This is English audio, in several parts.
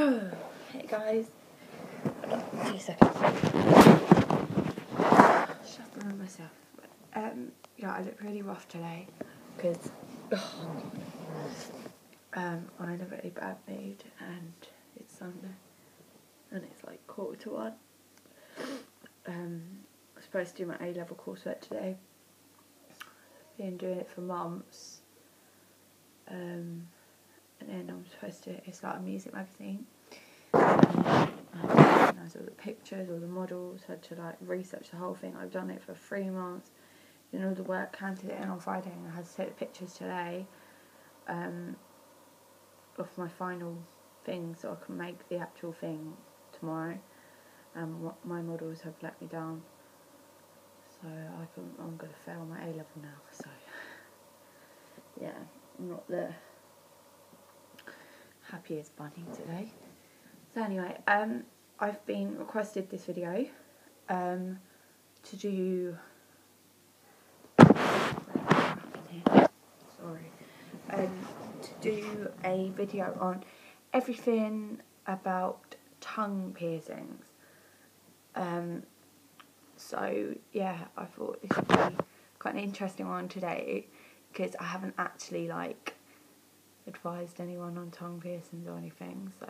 Hey guys, hold on 2 seconds. Shuffling myself. Yeah, I look really rough today because I'm in a really bad mood and it's Sunday and it's like 1:45. I'm supposed to do my A-level coursework today. Been doing it for months. And then I'm supposed to, it's like a music magazine. I organised all the pictures, all the models, had to like research the whole thing. I've done it for 3 months, doing all the work, handed it in on Friday, and I had to take the pictures today of my final thing so I can make the actual thing tomorrow. My models have let me down, so I'm going to fail my A-level now, so yeah, I'm not the happiest bunny today. So anyway, I've been requested this video to do a video on everything about tongue piercings. So yeah, I thought this would be quite an interesting one today because I haven't actually like advised anyone on tongue piercings or anything, so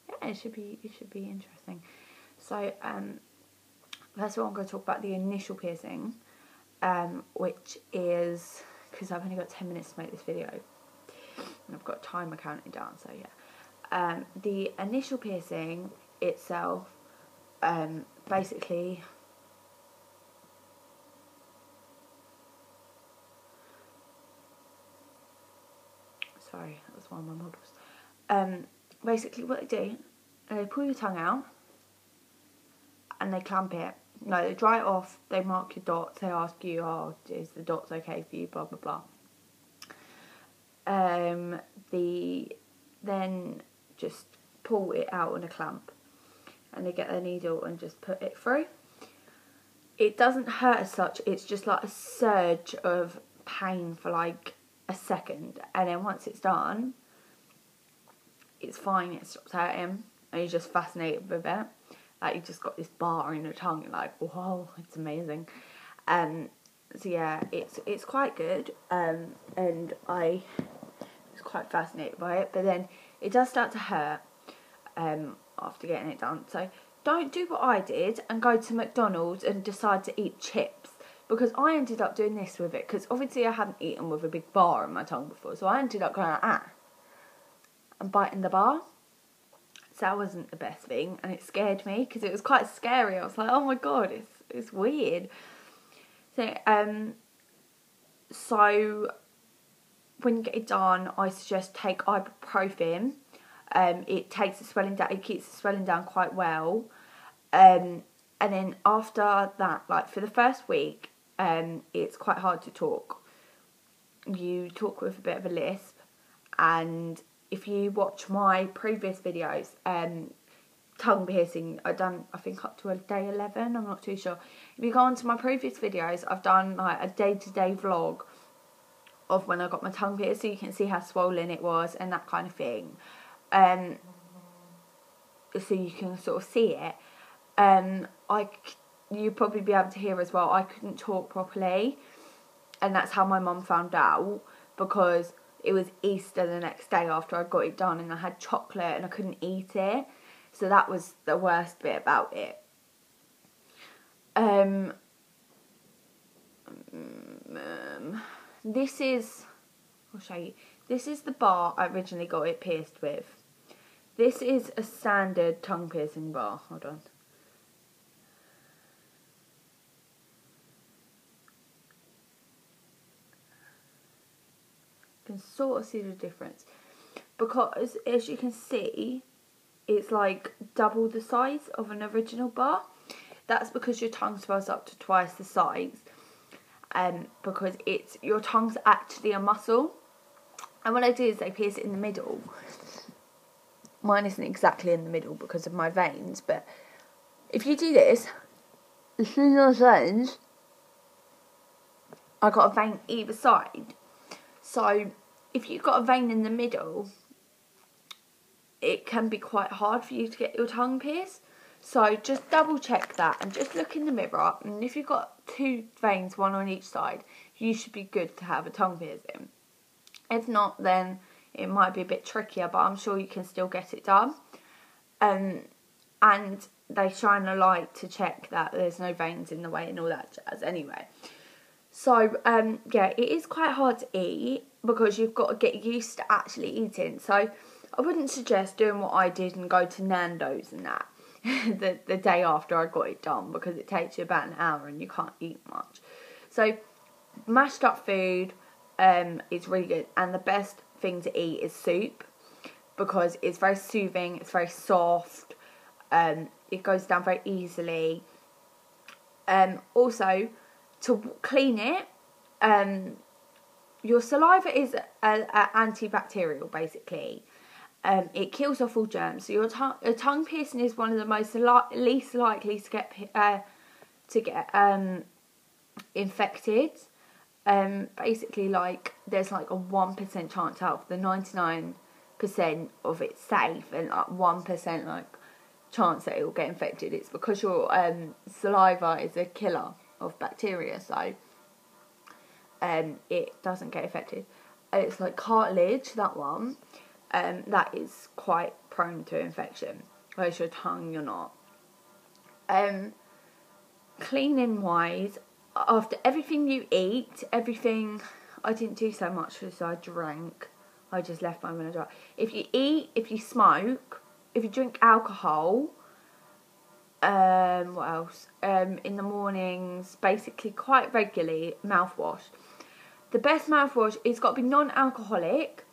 yeah, it should be interesting. So first of all, I'm going to talk about the initial piercing, which is, because I've only got 10 minutes to make this video and I've got timer counting down, so yeah. The initial piercing itself, basically sorry, that was one of my models. Basically what they do, they pull your tongue out and they clamp it. No, they dry it off, they mark your dots, they ask you, oh, is the dots okay for you, blah blah blah. Then just pull it out on a clamp and they get their needle and just put it through. It doesn't hurt as such, it's just like a surge of pain for like a second, and then once it's done, it's fine, it stops hurting and you're just fascinated with it. Like, you just got this bar in your tongue, you're like, whoa, it's amazing. So yeah, it's quite good, and I was quite fascinated by it, but then it does start to hurt after getting it done. So don't do what I did and go to McDonald's and decide to eat chips, because I ended up doing this with it, because obviously I hadn't eaten with a big bar in my tongue before, so I ended up going and biting the bar. So that wasn't the best thing, and it scared me because it was quite scary. I was like, oh my god, it's weird. So when you get it done, I suggest take ibuprofen. It takes the swelling down. It keeps the swelling down quite well. And then after that, like for the first week, it's quite hard to talk. You talk with a bit of a lisp, and if you watch my previous videos, tongue piercing, I've done, I think, up to day 11, I'm not too sure. If you go onto my previous videos, I've done like a day-to-day vlog of when I got my tongue pierced, so you can see how swollen it was and that kind of thing. So you can sort of see it. You'd probably be able to hear as well, I couldn't talk properly, and that's how my mum found out, because it was Easter the next day after I got it done, and I had chocolate and I couldn't eat it. So that was the worst bit about it. This is, I'll show you. This is the bar I originally got it pierced with. This is a standard tongue piercing bar. Hold on. You can sort of see the difference, because as you can see, it's like double the size of an original bar. That's because your tongue swells up to twice the size, because your tongue's actually a muscle. And what I do is they pierce it in the middle. Mine isn't exactly in the middle because of my veins, but if you do this, you see those veins? I got a vein either side. So if you've got a vein in the middle, it can be quite hard for you to get your tongue pierced. So just double check that and just look in the mirror, and if you've got 2 veins, one on each side, you should be good to have a tongue piercing. If not, then it might be a bit trickier, but I'm sure you can still get it done. And they shine a light to check that there's no veins in the way and all that jazz anyway. So, yeah, it is quite hard to eat because you've got to get used to actually eating. So I wouldn't suggest doing what I did and go to Nando's and that the day after I got it done, because it takes you about an hour and you can't eat much. So mashed up food is really good, and the best thing to eat is soup because it's very soothing, it's very soft, it goes down very easily. Also, to clean it, your saliva is antibacterial basically. It kills off all germs. So your tongue piercing is one of the most least likely to get infected. Basically, like there's like a 1% chance out of the 99% of it's safe, and like 1% like chance that it will get infected. It's because your saliva is a killer of bacteria, so it doesn't get affected. It's like cartilage, that one. That is quite prone to infection, whereas your tongue, you're not. Cleaning wise, after everything you eat, I didn't do so much because I drank. I just left my when I drank. If you eat, if you smoke, if you drink alcohol, what else? In the mornings, basically quite regularly, mouthwash. The best mouthwash, it's got to be non-alcoholic.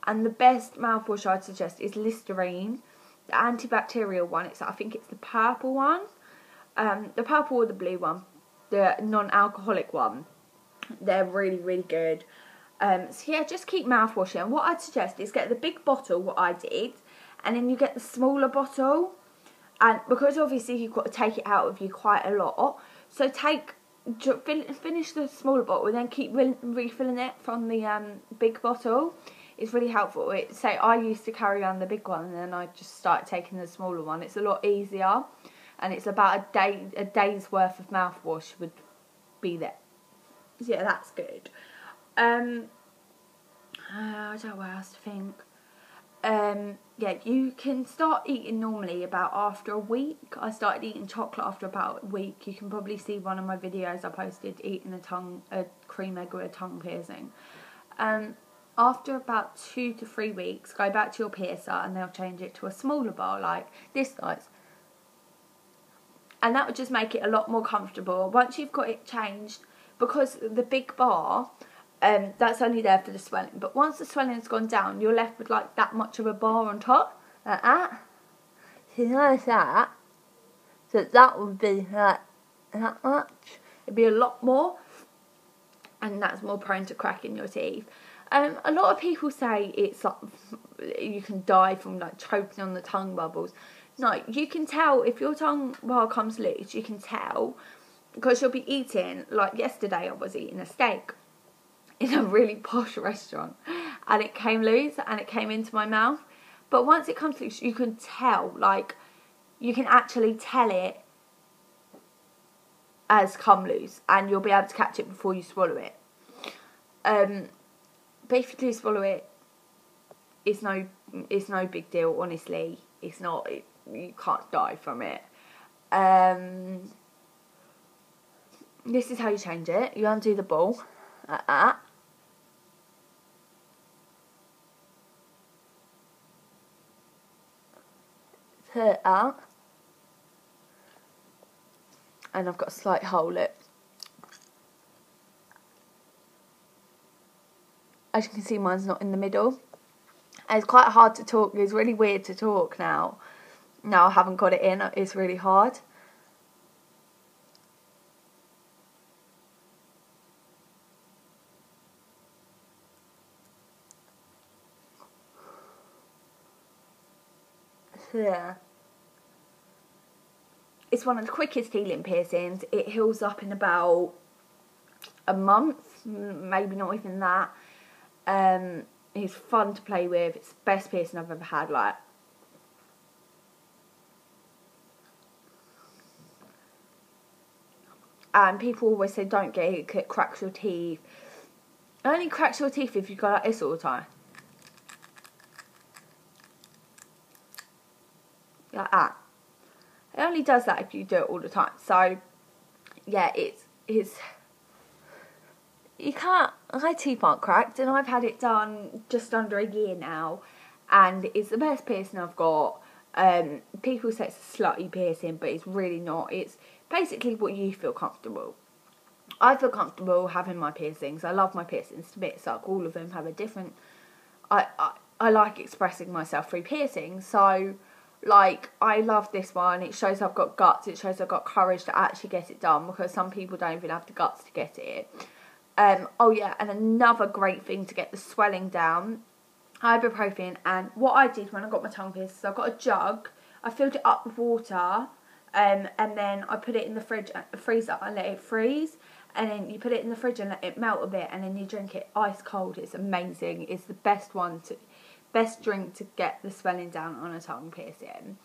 And the best mouthwash I'd suggest is Listerine, the antibacterial one. I think it's the purple one, the purple or the blue one, the non-alcoholic one. They're really, really good. So yeah, just keep mouthwashing. What I'd suggest is get the big bottle, what I did, and then you get the smaller bottle. And because obviously you've got to take it out of you quite a lot, so finish the smaller bottle and then keep refilling it from the big bottle. It's really helpful. Say I used to carry on the big one and then I just started taking the smaller one. It's a lot easier, and it's about a day's worth of mouthwash would be there. So yeah, that's good. I don't know what else to think. Yeah, you can start eating normally about after a week. I started eating chocolate after about a week. You can probably see one of my videos I posted eating a cream egg with a tongue piercing. After about 2 to 3 weeks, go back to your piercer and they'll change it to a smaller bar like this size. And that would just make it a lot more comfortable. Once you've got it changed, because the big bar, that's only there for the swelling. But once the swelling's gone down, you're left with like that much of a bar on top, like that. So like that. So that would be like that much. It'd be a lot more, and that's more prone to cracking your teeth. A lot of people say it's like you can die from like choking on the tongue bubbles. No, you can tell if your tongue bar comes loose. You can tell because you'll be eating. Like yesterday, I was eating a steak in a really posh restaurant, and it came loose and it came into my mouth. But once it comes loose, you can tell. Like you can actually tell it as come loose, and you'll be able to catch it before you swallow it. But if you do swallow it, it's no big deal. Honestly, it's not. You can't die from it. This is how you change it. You undo the ball like that. Pull it out, and I've got a slight hole lip. As you can see, mine's not in the middle. And it's quite hard to talk. It's really weird to talk now. Now I haven't got it in. It's really hard. So yeah. It's one of the quickest healing piercings. It heals up in about a month, maybe not even that. It's fun to play with. It's the best piercing I've ever had. Like, And people always say don't get it, it cracks your teeth. It only cracks your teeth if you go like this all the time. Like that. It only does that if you do it all the time. So, yeah, it's you can't, my teeth aren't cracked, and I've had it done just under a year now, and it's the best piercing I've got. People say it's a slutty piercing, but it's really not. It's basically what you feel comfortable. I feel comfortable having my piercings. I love my piercings to bits. Like, all of them have a different... I like expressing myself through piercings. So, like, I love this one. It shows I've got guts. It shows I've got courage to actually get it done, because some people don't even have the guts to get it. Oh yeah, and another great thing to get the swelling down, ibuprofen. And what I did when I got my tongue pierced is I got a jug, I filled it up with water, and then I put it in the freezer and let it freeze. And then you put it in the fridge and let it melt a bit, and then you drink it ice cold. It's amazing. It's the best drink to get the swelling down on a tongue piercing.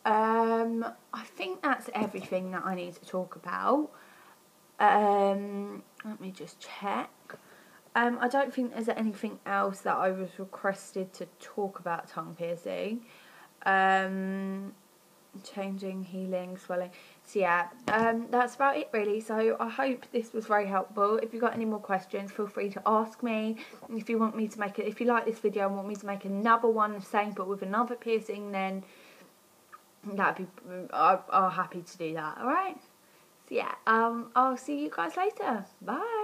I think that's everything that I need to talk about. Let me just check. I don't think there's anything else that I was requested to talk about tongue piercing. Changing, healing, swelling. So yeah, that's about it really. So I hope this was very helpful. If you've got any more questions, feel free to ask me. If you want me to make it, if you like this video and want me to make another one the same but with another piercing, then that'd be, I'm happy to do that. Alright? So yeah, I'll see you guys later. Bye.